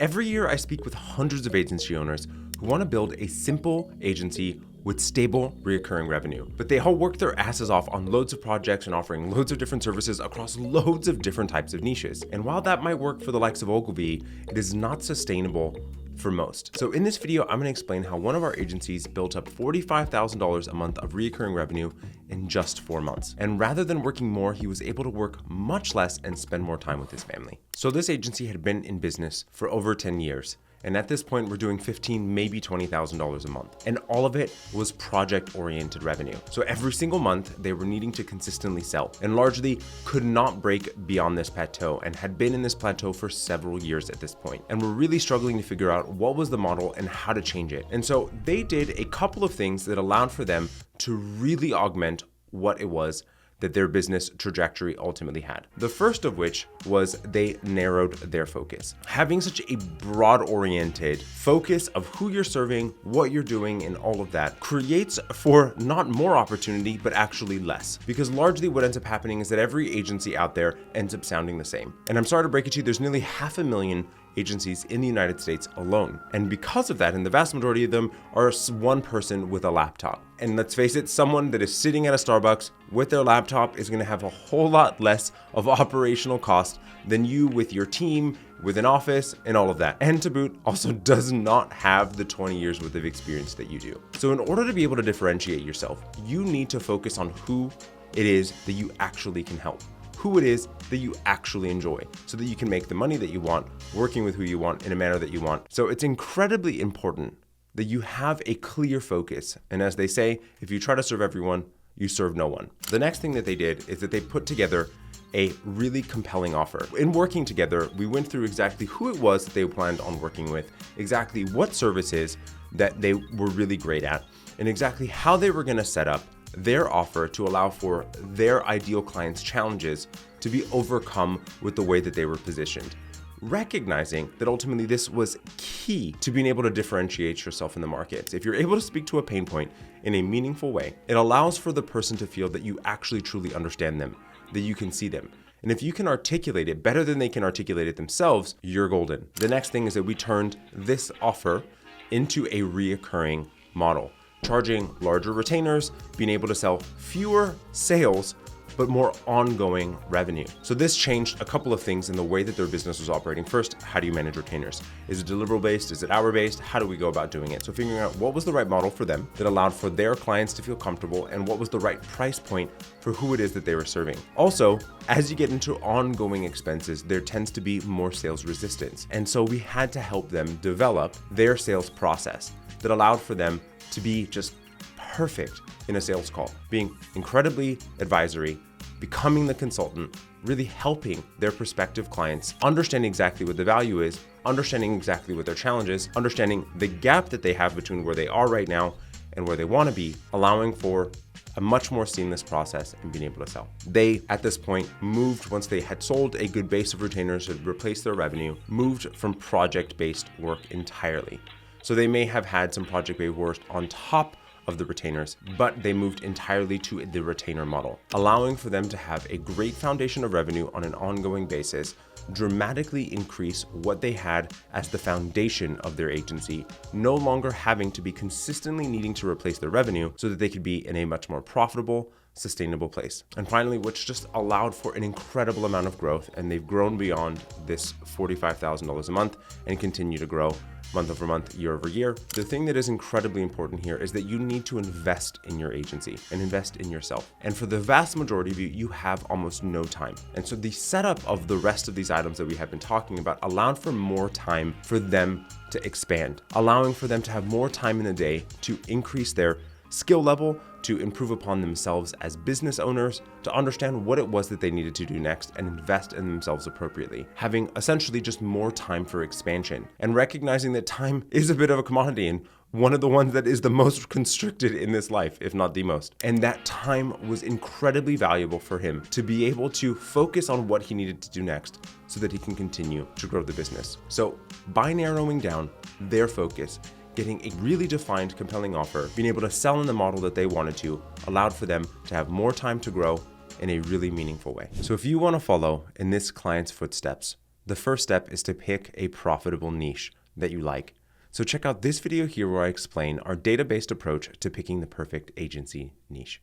Every year I speak with hundreds of agency owners who want to build a simple agency with stable, recurring revenue. But they all work their asses off on loads of projects and offering loads of different services across loads of different types of niches. And while that might work for the likes of Ogilvy, it is not sustainable for most. So in this video, I'm going to explain how one of our agencies built up $45,000 a month of recurring revenue in just 4 months. And rather than working more, he was able to work much less and spend more time with his family. So this agency had been in business for over 10 years. And at this point, we're doing $15,000, maybe $20,000 a month. And all of it was project-oriented revenue. So every single month, they were needing to consistently sell and largely could not break beyond this plateau and had been in this plateau for several years at this point. And were really struggling to figure out what was the model and how to change it. And so they did a couple of things that allowed for them to really augment what it was that their business trajectory ultimately had. The first of which was they narrowed their focus. Having such a broad-oriented focus of who you're serving, what you're doing, and all of that creates for not more opportunity, but actually less. Because largely what ends up happening is that every agency out there ends up sounding the same. And I'm sorry to break it to you, there's nearly 500,000 agencies in the United States alone. And because of that, and the vast majority of them are one person with a laptop. And let's face it, someone that is sitting at a Starbucks with their laptop is gonna have a whole lot less of operational cost than you with your team, with an office, and all of that. And to boot, also does not have the 20 years worth of experience that you do. So in order to be able to differentiate yourself, you need to focus on who it is that you actually can help, who it is that you actually enjoy, so that you can make the money that you want, working with who you want in a manner that you want. So it's incredibly important that you have a clear focus. And as they say, if you try to serve everyone, you serve no one. The next thing that they did is that they put together a really compelling offer. In working together, we went through exactly who it was that they planned on working with, exactly what services that they were really great at, and exactly how they were gonna set up their offer to allow for their ideal clients' challenges to be overcome with the way that they were positioned. Recognizing that ultimately this was key to being able to differentiate yourself in the market. If you're able to speak to a pain point in a meaningful way, it allows for the person to feel that you actually truly understand them, that you can see them. And if you can articulate it better than they can articulate it themselves, you're golden. The next thing is that we turned this offer into a reoccurring model, charging larger retainers, being able to sell fewer sales, but more ongoing revenue. So this changed a couple of things in the way that their business was operating. First, how do you manage retainers? Is it deliverable based? Is it hour based? How do we go about doing it? So figuring out what was the right model for them that allowed for their clients to feel comfortable, and what was the right price point for who it is that they were serving. Also, as you get into ongoing expenses, there tends to be more sales resistance. And so we had to help them develop their sales process that allowed for them to be just perfect in a sales call, being incredibly advisory, becoming the consultant, really helping their prospective clients understand exactly what the value is, understanding exactly what their challenge is, understanding the gap that they have between where they are right now and where they want to be, allowing for a much more seamless process and being able to sell. They, at this point, moved, once they had sold a good base of retainers to replace their revenue, moved from project-based work entirely. So they may have had some project-based work on top of the retainers, but they moved entirely to the retainer model, allowing for them to have a great foundation of revenue on an ongoing basis, dramatically increase what they had as the foundation of their agency, no longer having to be consistently needing to replace their revenue so that they could be in a much more profitable, sustainable place. And finally, which just allowed for an incredible amount of growth, and they've grown beyond this $45,000 a month and continue to grow month over month, year over year. The thing that is incredibly important here is that you need to invest in your agency and invest in yourself. And for the vast majority of you, you have almost no time. And so the setup of the rest of these items that we have been talking about allowed for more time for them to expand, allowing for them to have more time in the day to increase their skill level, to improve upon themselves as business owners, to understand what it was that they needed to do next and invest in themselves appropriately, having essentially just more time for expansion, and recognizing that time is a bit of a commodity and one of the ones that is the most constricted in this life, if not the most. And that time was incredibly valuable for him to be able to focus on what he needed to do next so that he can continue to grow the business. So by narrowing down their focus, getting a really defined, compelling offer, being able to sell in the model that they wanted to, allowed for them to have more time to grow in a really meaningful way. So if you want to follow in this client's footsteps, The first step is to pick a profitable niche that you like. So check out this video here where I explain our data-based approach to picking the perfect agency niche.